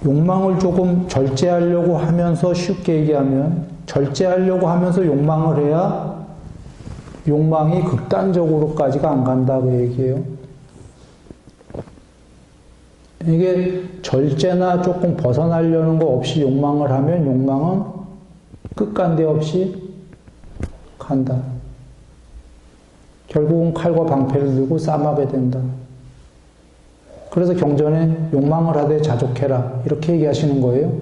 욕망을 조금 절제하려고 하면서 쉽게 얘기하면 절제하려고 하면서 욕망을 해야 욕망이 극단적으로까지가 안 간다고 얘기해요. 이게 절제나 조금 벗어나려는 거 없이 욕망을 하면 욕망은 끝간데 없이 간다. 결국은 칼과 방패를 들고 싸움하게 된다. 그래서 경전에 욕망을 하되 자족해라 이렇게 얘기하시는 거예요.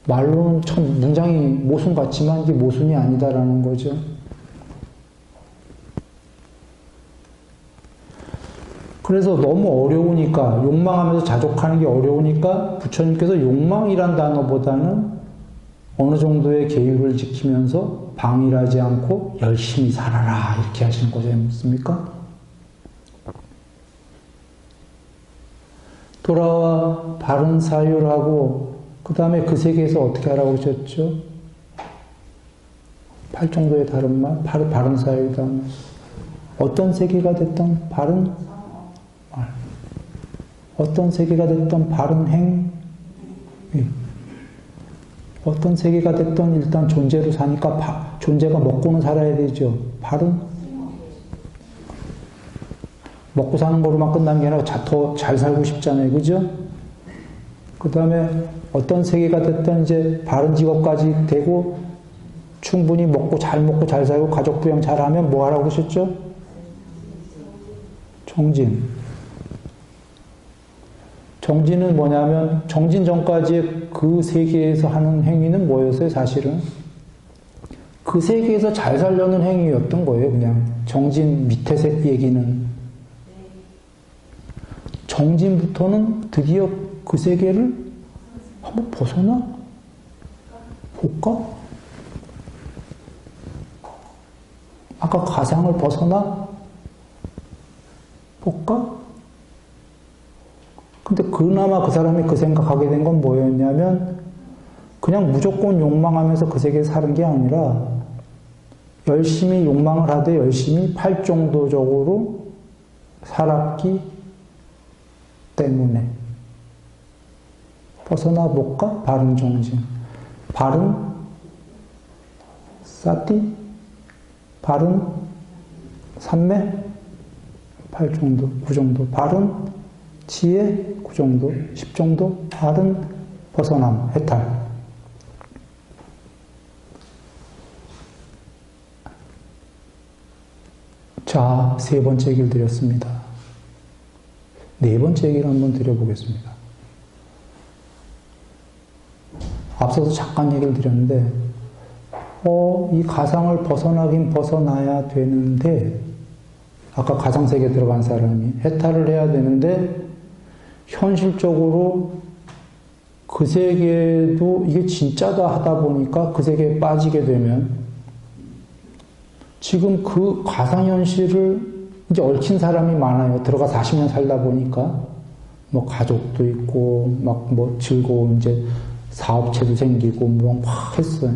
말로는 참 문장이 모순 같지만 이게 모순이 아니다라는 거죠. 그래서 너무 어려우니까 욕망하면서 자족하는 게 어려우니까 부처님께서 욕망이란 단어보다는 어느 정도의 계율을 지키면서 방일하지 않고 열심히 살아라 이렇게 하시는 거지 않습니까? 돌아와 바른 사유하고 그 다음에 그 세계에서 어떻게 하라고 그러셨죠? 8정도의 다른 말, 바른 사유다. 어떤 세계가 됐던 바른 말, 어떤 세계가 됐던 바른 행, 어떤 세계가 됐던 일단 존재로 사니까 존재가 먹고는 살아야 되죠. 바른 먹고 사는 거로만 끝나는 게 아니라 더 잘 살고 싶잖아요. 그죠? 그 다음에 어떤 세계가 됐든 이제 바른 직업까지 되고 충분히 먹고 잘 살고 가족 부양 잘하면 뭐 하라고 그러셨죠? 정진. 정진은 뭐냐면 정진 전까지의 그 세계에서 하는 행위는 뭐였어요? 사실은 그 세계에서 잘 살려는 행위였던 거예요. 그냥 정진 밑에 얘기는 정진부터는 드디어 그 세계를 한번 벗어나 볼까? 아까 가상을 벗어나 볼까? 근데 그나마 그 사람이 그 생각하게 된 건 뭐였냐면 그냥 무조건 욕망하면서 그 세계에 사는 게 아니라 열심히 욕망을 하되 열심히 팔정도적으로 살았기 때문에 벗어나 볼까? 바른 정진, 바른 사티, 바른 삼매, 8정도, 9정도, 바른 지혜, 9정도, 10정도, 바른 벗어남, 해탈. 자, 세 번째 얘기를 드렸습니다. 네 번째 얘기를 한번 드려보겠습니다. 앞서서 잠깐 얘기를 드렸는데, 이 가상을 벗어나긴 벗어나야 되는데, 아까 가상세계에 들어간 사람이 해탈을 해야 되는데, 현실적으로 그 세계도 이게 진짜다 하다 보니까 그 세계에 빠지게 되면, 지금 그 가상현실을 이제 얽힌 사람이 많아요. 들어가 40년 살다 보니까 뭐 가족도 있고 막 뭐 즐거운 이제 사업체도 생기고 뭐 막 했어요.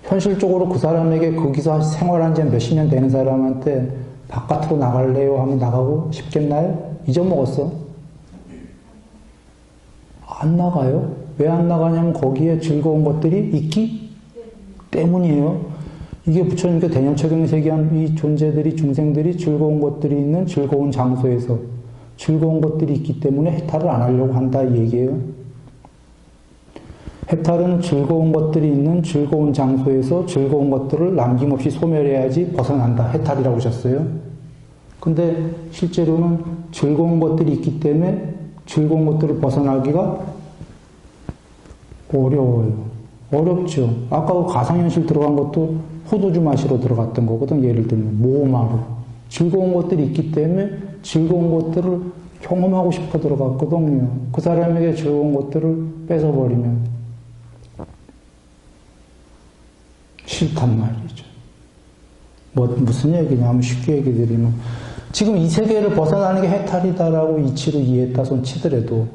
현실적으로 그 사람에게 거기서 생활한 지 몇십 년 되는 사람한테 바깥으로 나갈래요 하면 나가고 싶겠나요? 잊어먹었어. 안 나가요. 왜 안 나가냐면 거기에 즐거운 것들이 있기 때문이에요. 이게 부처님께 대념처경에서 얘기한 이 존재들이, 중생들이 즐거운 것들이 있는 즐거운 장소에서 즐거운 것들이 있기 때문에 해탈을 안 하려고 한다 이 얘기예요. 해탈은 즐거운 것들이 있는 즐거운 장소에서 즐거운 것들을 남김없이 소멸해야지 벗어난다. 해탈이라고 하셨어요. 근데 실제로는 즐거운 것들이 있기 때문에 즐거운 것들을 벗어나기가 어려워요. 어렵죠. 아까 그 가상현실 들어간 것도 포도주 마시러 들어갔던 거거든. 예를 들면 모험하러. 즐거운 것들이 있기 때문에 즐거운 것들을 경험하고 싶어 들어갔거든요. 그 사람에게 즐거운 것들을 뺏어버리면 싫단 말이죠. 무슨 얘기냐면 쉽게 얘기 드리면 지금 이 세계를 벗어나는 게 해탈이다라고 이치로 이해했다 손 치더라도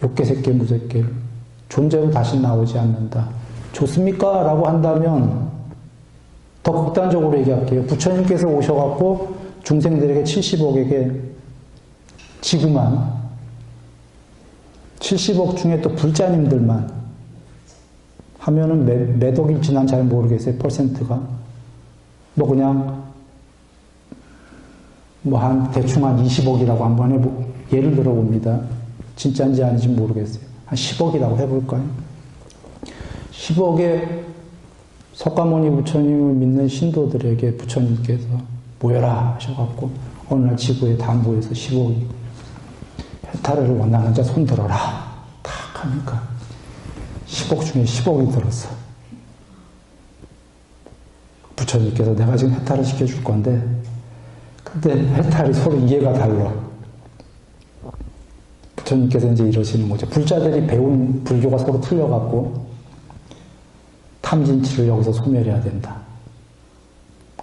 욕계새끼 무새끼를 존재로 다시 나오지 않는다. 좋습니까? 라고 한다면 더 극단적으로 얘기할게요. 부처님께서 오셔갖고 중생들에게 70억에게 지구만 70억 중에 또 불자님들만 하면은 몇 억일지 난 잘 모르겠어요. 퍼센트가. 뭐 그냥 뭐 한 대충 한 20억이라고 한번 예를 들어 봅니다. 진짜인지 아닌지 모르겠어요. 한 10억이라고 해볼까요? 10억의 석가모니 부처님을 믿는 신도들에게 부처님께서 모여라 하셔갖고 어느 날 지구에 다 모여서 10억이 해탈을 원하는 자 손 들어라 탁 하니까 10억 중에 10억이 들었어. 부처님께서 내가 지금 해탈을 시켜줄 건데 근데 해탈이 서로 이해가 달라. 부처님께서 이제 이러시는 거죠. 불자들이 배운 불교가 서로 틀려갖고 탐진치를 여기서 소멸해야 된다.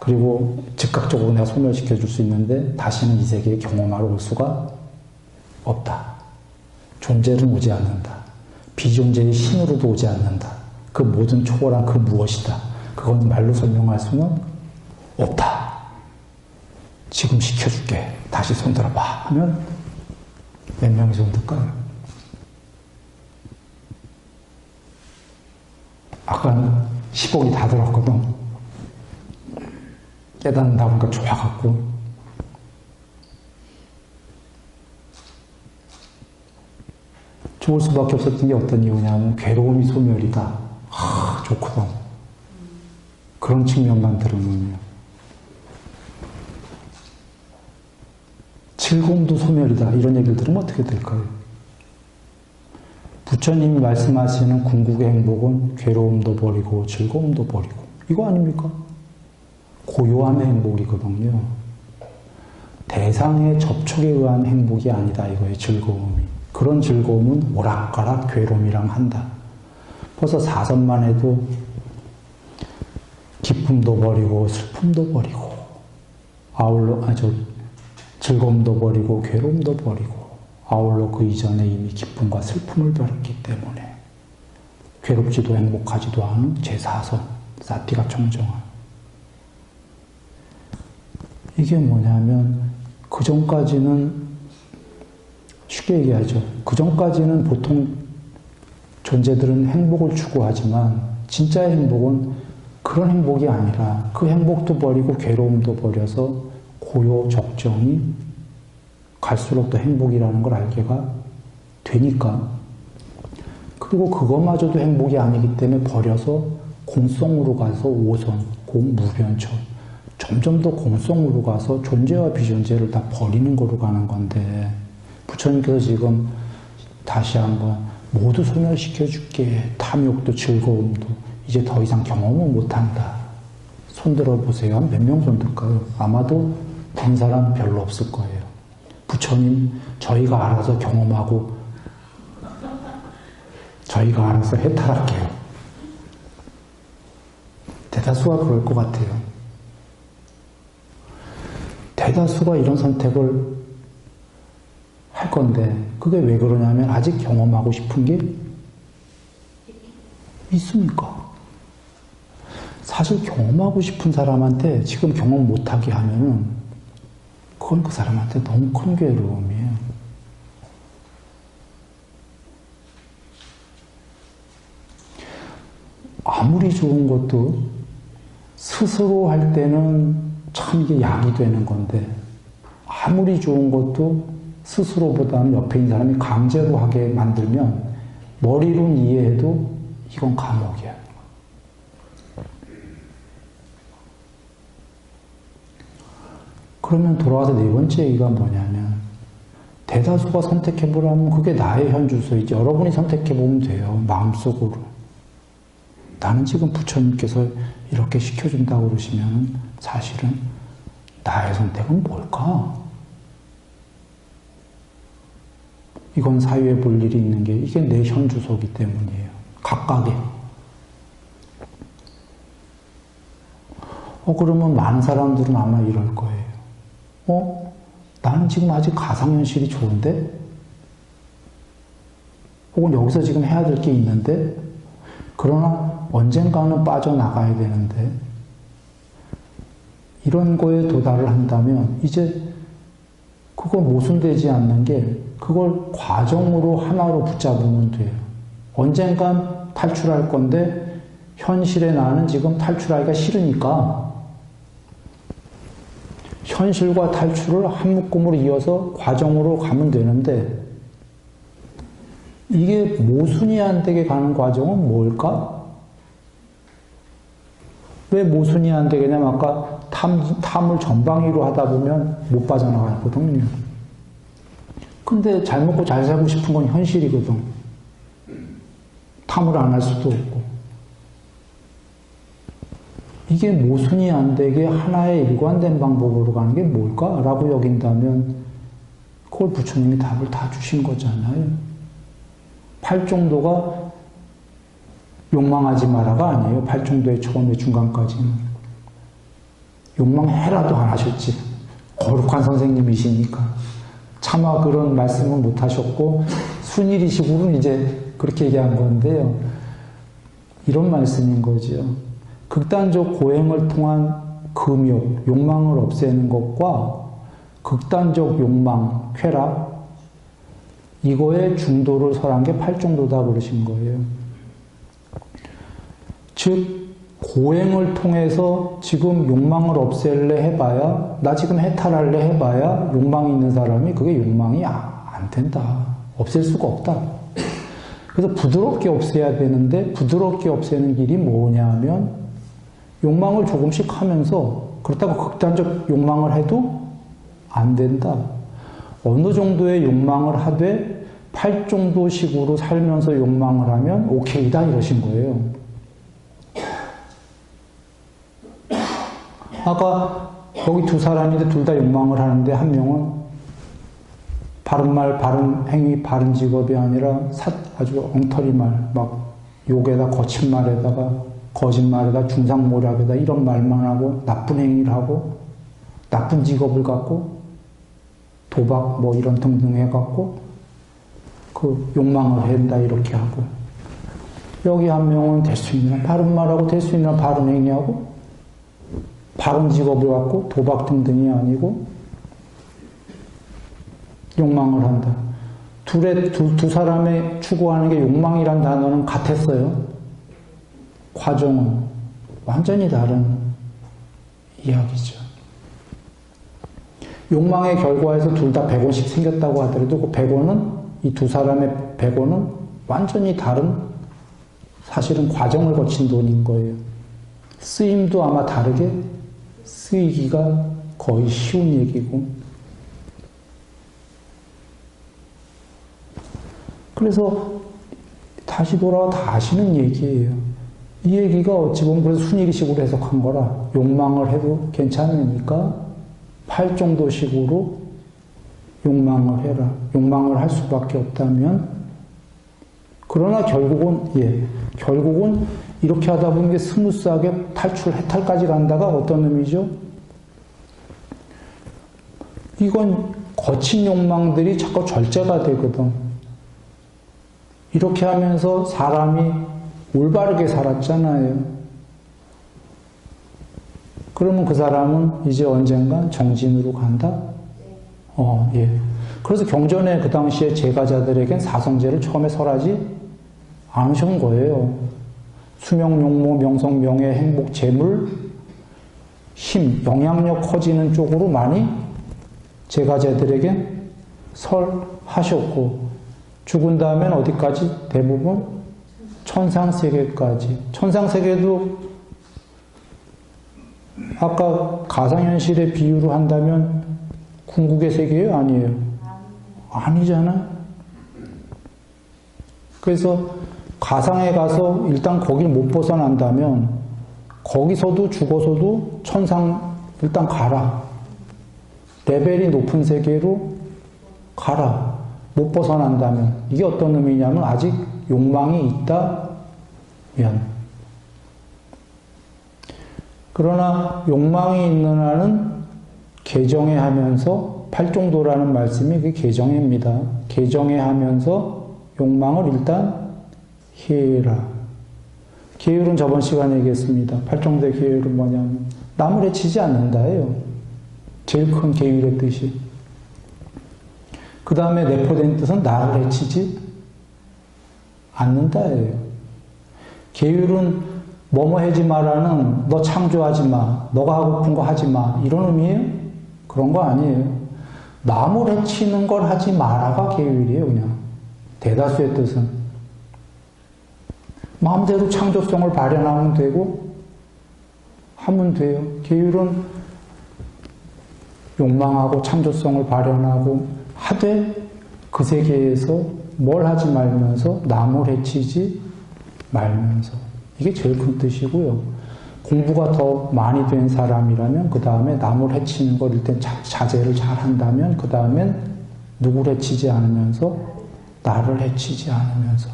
그리고 즉각적으로 내가 소멸시켜 줄 수 있는데 다시는 이 세계에 경험하러 올 수가 없다. 존재는 오지 않는다. 비존재의 신으로도 오지 않는다. 그 모든 초월한 그 무엇이다. 그건 말로 설명할 수는 없다. 지금 시켜줄게. 다시 손들어봐. 하면 몇 명이 손들까요? 아까 10억이 다 들었거든. 깨닫는다 보니까 좋아갖고. 좋을 수밖에 없었던 게 어떤 이유냐면 괴로움이 소멸이다. 좋거든. 그런 측면만 들으면요. 즐거움도 소멸이다. 이런 얘기를 들으면 어떻게 될까요? 부처님이 말씀하시는 궁극의 행복은 괴로움도 버리고 즐거움도 버리고 이거 아닙니까? 고요함의 행복이거든요. 대상의 접촉에 의한 행복이 아니다 이거예요. 즐거움이. 그런 즐거움은 오락가락 괴로움이랑 한다. 벌써 사선만 해도 기쁨도 버리고 슬픔도 버리고 아울러 즐거움도 버리고 괴로움도 버리고 아울러 그 이전에 이미 기쁨과 슬픔을 버렸기 때문에 괴롭지도 행복하지도 않은 제4선 사티가 청정한 이게 뭐냐면 그 전까지는 쉽게 얘기하죠. 그 전까지는 보통 존재들은 행복을 추구하지만 진짜의 행복은 그런 행복이 아니라 그 행복도 버리고 괴로움도 버려서 고요 적정이 갈수록 더 행복이라는 걸 알게가 되니까 그리고 그것마저도 행복이 아니기 때문에 버려서 공성으로 가서 오선, 공무변천 점점 더 공성으로 가서 존재와 비존재를 다 버리는 거로 가는 건데 부처님께서 지금 다시 한번 모두 소멸시켜줄게. 탐욕도 즐거움도 이제 더 이상 경험을 못한다. 손들어 보세요. 한 몇 명 손들까요? 아마도 된 사람 별로 없을 거예요. 부처님 저희가 알아서 경험하고 저희가 알아서 해탈할게요. 대다수가 그럴 것 같아요. 대다수가 이런 선택을 할 건데 그게 왜 그러냐면 아직 경험하고 싶은 게 있으니까. 사실 경험하고 싶은 사람한테 지금 경험 못하게 하면은 그건 그 사람한테 너무 큰 괴로움이에요. 아무리 좋은 것도 스스로 할 때는 참 이게 약이 되는 건데 아무리 좋은 것도 스스로보다는 옆에 있는 사람이 강제로 하게 만들면 머리로는 이해해도 이건 감옥이야. 그러면 돌아와서 네 번째 얘기가 뭐냐면 대다수가 선택해보라면 그게 나의 현주소이지 여러분이 선택해보면 돼요. 마음속으로. 나는 지금 부처님께서 이렇게 시켜준다고 그러시면 사실은 나의 선택은 뭘까? 이건 사유에 볼 일이 있는 게 이게 내 현주소이기 때문이에요. 각각의. 그러면 많은 사람들은 아마 이럴 거예요. 나는 지금 아직 가상현실이 좋은데? 혹은 여기서 지금 해야 될 게 있는데? 그러나 언젠가는 빠져나가야 되는데? 이런 거에 도달을 한다면 이제 그거 모순되지 않는 게 그걸 과정으로 하나로 붙잡으면 돼요. 언젠간 탈출할 건데 현실에 나는 지금 탈출하기가 싫으니까 현실과 탈출을 한 묶음으로 이어서 과정으로 가면 되는데 이게 모순이 안 되게 가는 과정은 뭘까? 왜 모순이 안 되겠냐면 아까 탐을 전방위로 하다 보면 못 빠져나가거든요. 근데 잘 먹고 잘 살고 싶은 건 현실이거든. 탐을 안 할 수도 없고. 이게 모순이 안 되게 하나의 일관된 방법으로 가는 게 뭘까라고 여긴다면 그걸 부처님이 답을 다 주신 거잖아요. 팔종도가 욕망하지 마라가 아니에요. 팔종도의 처음에 중간까지는. 욕망해라도 안 하셨지. 거룩한 선생님이시니까. 차마 그런 말씀은 못 하셨고 순일이식으로는 이제 그렇게 얘기한 건데요. 이런 말씀인 거죠. 극단적 고행을 통한 금욕, 욕망을 없애는 것과 극단적 욕망, 쾌락, 이거에 중도를 설한 게 팔종도다 그러신 거예요. 즉, 고행을 통해서 지금 욕망을 없앨래 해봐야, 나 지금 해탈할래 해봐야 욕망이 있는 사람이 그게 욕망이 안 된다. 없앨 수가 없다. 그래서 부드럽게 없애야 되는데 부드럽게 없애는 길이 뭐냐 하면 욕망을 조금씩 하면서 그렇다고 극단적 욕망을 해도 안 된다. 어느 정도의 욕망을 하되 팔종도식으로 살면서 욕망을 하면 오케이다 이러신 거예요. 아까 거기 두 사람인데 둘 다 욕망을 하는데 한 명은 바른 말, 바른 행위, 바른 직업이 아니라 아주 엉터리 말, 막 욕에다 거친 말에다가 거짓말에다 중상모략에다 이런 말만 하고 나쁜 행위를 하고 나쁜 직업을 갖고 도박 뭐 이런 등등 해갖고 그 욕망을 한다 이렇게 하고 여기 한 명은 될 수 있는 바른 말하고 될 수 있는 바른 행위하고 바른 직업을 갖고 도박 등등이 아니고 욕망을 한다. 두 사람의 추구하는 게 욕망이란 단어는 같았어요. 과정은 완전히 다른 이야기죠. 욕망의 결과에서 둘 다 100원씩 생겼다고 하더라도 그 100원은 이 두 사람의 100원은 완전히 다른 사실은 과정을 거친 돈인 거예요. 쓰임도 아마 다르게 쓰이기가 거의 쉬운 얘기고 그래서 다시 돌아와 다 아시는 얘기예요. 이 얘기가 어찌 보면 그래서 순일이식으로 해석한 거라 욕망을 해도 괜찮으니까 팔종도식으로 욕망을 해라. 욕망을 할 수밖에 없다면 그러나 결국은 이렇게 하다 보면 스무스하게 해탈까지 간다가 어떤 의미죠? 이건 거친 욕망들이 자꾸 절제가 되거든. 이렇게 하면서 사람이 올바르게 살았잖아요. 그러면 그 사람은 이제 언젠간 정진으로 간다? 예. 그래서 경전에 그 당시에 제가자들에겐 사성제를 처음에 설하지 않으신 거예요. 수명, 용모, 명성, 명예, 행복, 재물, 힘, 영향력 커지는 쪽으로 많이 제가자들에겐 설하셨고 죽은 다음엔 어디까지? 대부분 천상세계까지. 천상세계도 아까 가상현실의 비유로 한다면 궁극의 세계예요? 아니에요? 아니잖아. 그래서 가상에 가서 일단 거길 못 벗어난다면 거기서도 죽어서도 천상 일단 가라. 레벨이 높은 세계로 가라. 못 벗어난다면 이게 어떤 의미냐면 아직 욕망이 있다면 그러나 욕망이 있는 한은 개정해 하면서 팔종도라는 말씀이 그 개정해입니다. 개정해 하면서 욕망을 일단 해라. 계율은 저번 시간에 얘기했습니다. 팔종도의 계율은 뭐냐면 남을 해치지 않는다예요. 제일 큰 계율의 뜻이. 그 다음에 내포된 뜻은 나를 해치지 않는다예요. 계율은 뭐뭐 하지 마라는 너 창조하지 마, 너가 하고픈 거 하지 마 이런 의미예요? 그런 거 아니에요. 남을 해치는 걸 하지 마라가 계율이에요. 그냥 대다수의 뜻은 마음대로 창조성을 발현하면 되고 하면 돼요. 계율은 욕망하고 창조성을 발현하고 하되 그 세계에서 뭘 하지 말면서 남을 해치지 말면서 이게 제일 큰 뜻이고요. 공부가 더 많이 된 사람이라면 그 다음에 남을 해치는 걸 일단 자제를 잘 한다면 그 다음엔 누구를 해치지 않으면서 나를 해치지 않으면서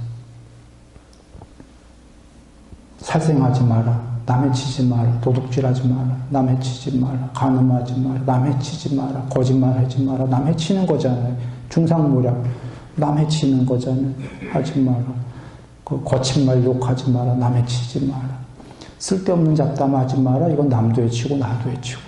살생하지 마라, 남 해치지 마라, 도둑질하지 마라, 남 해치지 마라, 간음하지 마라, 남 해치지 마라, 거짓말하지 마라, 남 해치는 거잖아요. 중상모략, 남 해치는 거잖아요. 하지 마라. 그 거친 말 욕하지 마라, 남 해치지 마라. 쓸데없는 잡담하지 마라. 이건 남도 해치고 나도 해치고.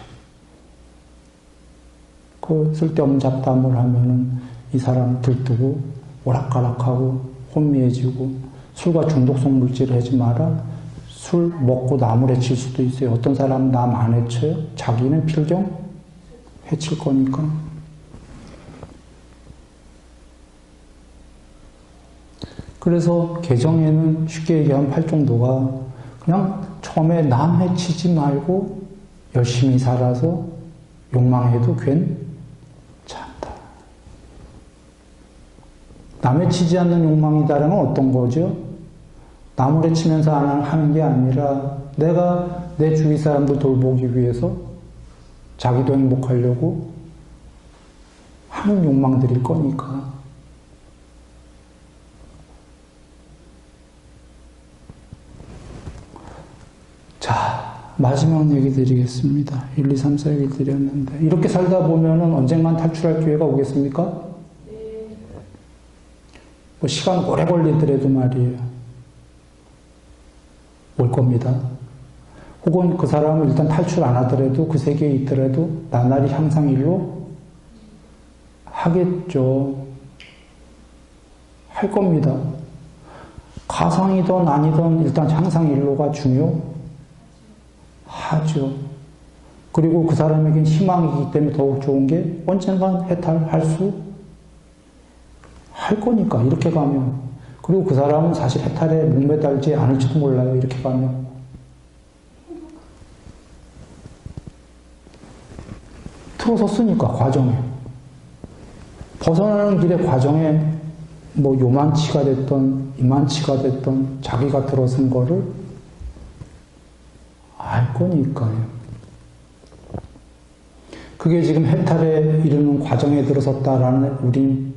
그 쓸데없는 잡담을 하면은 이 사람 들뜨고 오락가락하고 혼미해지고 술과 중독성 물질을 하지 마라. 술 먹고 남을 해칠 수도 있어요. 어떤 사람은 남 안 해쳐요. 자기는 필경 해칠 거니까. 그래서 개정에는 쉽게 얘기하면 팔정도가 그냥 처음에 남 해치지 말고 열심히 살아서 욕망해도 괜찮다. 남 해치지 않는 욕망이다라는 건 어떤 거죠? 남을 해치면서 하는 게 아니라 내가 내 주위 사람들 돌보기 위해서 자기도 행복하려고 하는 욕망들일 거니까. 자, 마지막 얘기 드리겠습니다. 1, 2, 3, 4 얘기 드렸는데 이렇게 살다 보면은 언젠간 탈출할 기회가 오겠습니까? 뭐 시간 오래 걸리더라도 말이에요. 올 겁니다. 혹은 그 사람은 일단 탈출 안 하더라도 그 세계에 있더라도 나날이 향상일로 하겠죠. 할 겁니다. 가상이든 아니든 일단 향상일로가 중요하죠. 그리고 그 사람에겐 희망이기 때문에 더욱 좋은 게 언젠간 해탈할 수 할 거니까 이렇게 가면. 그리고 그 사람은 사실 해탈에 목매달지 않을지도 몰라요. 이렇게 가면. 틀어섰으니까 과정에. 벗어나는 길의 과정에 뭐 요만치가 됐던 이만치가 됐던 자기가 들어선 거를 알 거니까요. 그게 지금 해탈에 이르는 과정에 들어섰다라는 우린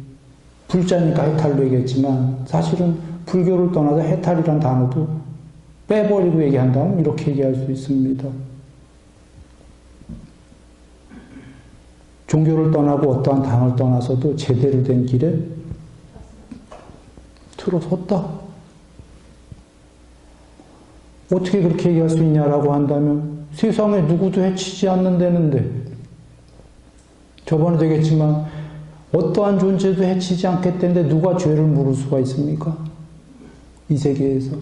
불자니까 해탈로 얘기했지만 사실은 불교를 떠나서 해탈이란 단어도 빼버리고 얘기한다면 이렇게 얘기할 수 있습니다. 종교를 떠나고 어떠한 당을 떠나서도 제대로 된 길에 들어섰다. 어떻게 그렇게 얘기할 수 있냐라고 한다면 세상에 누구도 해치지 않는다는데 저번에 되겠지만 어떠한 존재도 해치지 않겠다는데 누가 죄를 물을 수가 있습니까? 이 세계에서.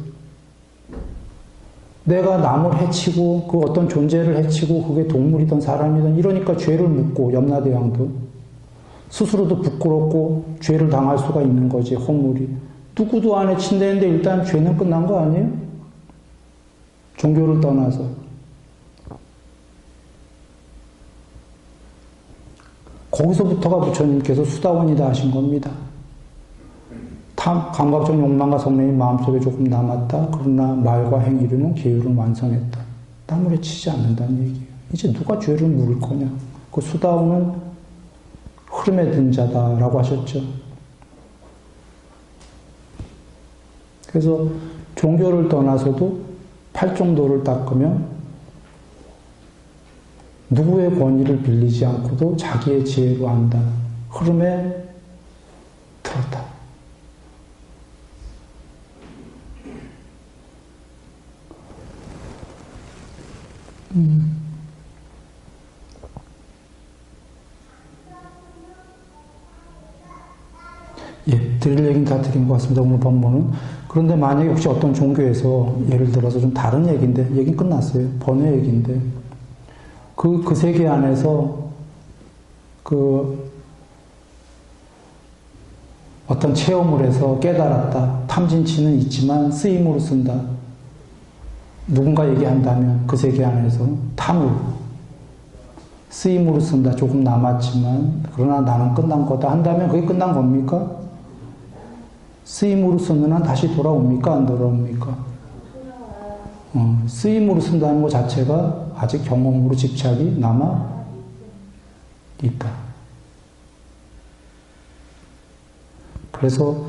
내가 남을 해치고 그 어떤 존재를 해치고 그게 동물이든 사람이든 이러니까 죄를 묻고 염라대왕도 스스로도 부끄럽고 죄를 당할 수가 있는 거지. 허물이. 누구도 안 해친다는데 일단 죄는 끝난 거 아니에요? 종교를 떠나서. 거기서부터가 부처님께서 수다원이다 하신 겁니다. 감각적 욕망과 성냄이 마음속에 조금 남았다. 그러나 말과 행위로는 계율은 완성했다. 땀을 해치지 않는다는 얘기예요. 이제 누가 죄를 물을 거냐. 그 수다원은 흐름에 든 자다라고 하셨죠. 그래서 종교를 떠나서도 팔정도를 닦으면 누구의 권위를 빌리지 않고도 자기의 지혜로 안다. 흐름에 들었다. 예, 드릴 얘기는 다 드린 것 같습니다. 오늘 본문은. 그런데 만약에 혹시 어떤 종교에서 예를 들어서 좀 다른 얘기인데, 얘기는 끝났어요. 번외 얘기인데, 그 세계 안에서 어떤 체험을 해서 깨달았다. 탐진치는 있지만 쓰임으로 쓴다. 누군가 얘기한다면 그 세계 안에서 탐을 쓰임으로 쓴다. 조금 남았지만 그러나 나는 끝난 거다 한다면 그게 끝난 겁니까? 쓰임으로 쓰는 한 다시 돌아옵니까? 안 돌아옵니까? 쓰임으로 쓴다는 것 자체가 아직 경험으로 집착이 남아 있다. 그래서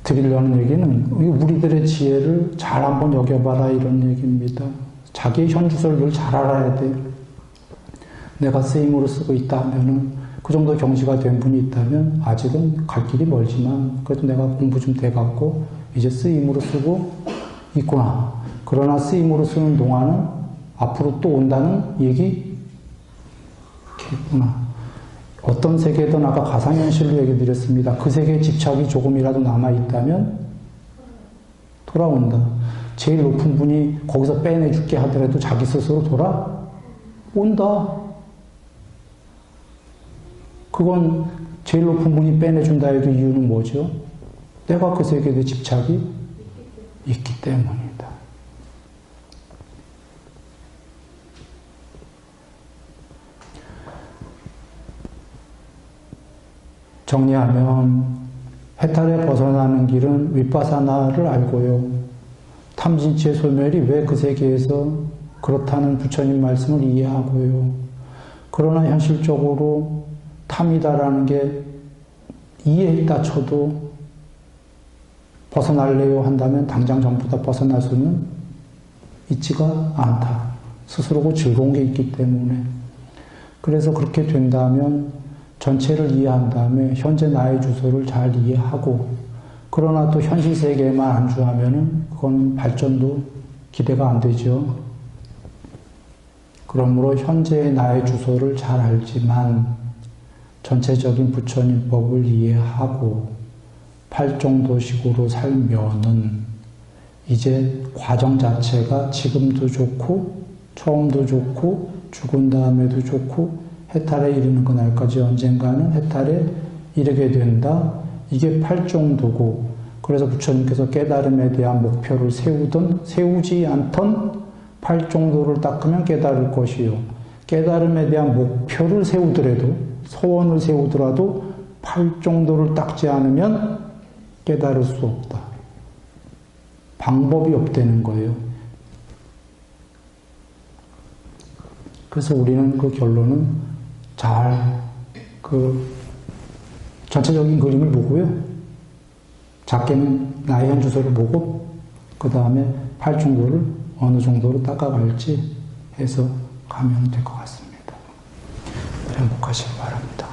드리려는 얘기는 우리들의 지혜를 잘 한번 여겨봐라 이런 얘기입니다. 자기의 현주소를 늘 잘 알아야 돼. 내가 쓰임으로 쓰고 있다 하면은 그 정도 경지가 된 분이 있다면 아직은 갈 길이 멀지만 그래도 내가 공부 좀 돼갖고 이제 쓰임으로 쓰고 있구나. 그러나 쓰임으로 쓰는 동안은 앞으로 또 온다는 얘기겠구나. 어떤 세계든 아까 가상현실로 얘기 드렸습니다. 그 세계에 집착이 조금이라도 남아있다면 돌아온다. 제일 높은 분이 거기서 빼내줄게 하더라도 자기 스스로 돌아온다. 그건 제일 높은 분이 빼내준다 해도 이유는 뭐죠? 내가 그 세계에 대해 집착이 있기 때문이다. 정리하면 해탈에 벗어나는 길은 윗바사나를 알고요. 탐진치의 소멸이 왜 그 세계에서 그렇다는 부처님 말씀을 이해하고요. 그러나 현실적으로 탐이다라는 게 이해했다 쳐도 벗어날래요 한다면 당장 전부 다 벗어날 수는 있지가 않다. 스스로고 즐거운 게 있기 때문에. 그래서 그렇게 된다면 전체를 이해한 다음에 현재 나의 주소를 잘 이해하고 그러나 또 현실 세계에만 안주하면은 그건 발전도 기대가 안 되죠. 그러므로 현재의 나의 주소를 잘 알지만 전체적인 부처님법을 이해하고 팔정도식으로 살면은 이제 과정 자체가 지금도 좋고 처음도 좋고 죽은 다음에도 좋고 해탈에 이르는 그날까지 언젠가는 해탈에 이르게 된다. 이게 팔정도고 그래서 부처님께서 깨달음에 대한 목표를 세우지 않던 팔정도를 닦으면 깨달을 것이요. 깨달음에 대한 목표를 세우더라도 소원을 세우더라도 팔정도를 닦지 않으면 깨달을 수 없다. 방법이 없다는 거예요. 그래서 우리는 그 결론은 잘 전체적인 그림을 보고요. 작게는 나의 현주소를 보고 그 다음에 팔정도를 어느 정도로 닦아갈지 해서 가면 될 것 같습니다. 행복하시기 바랍니다.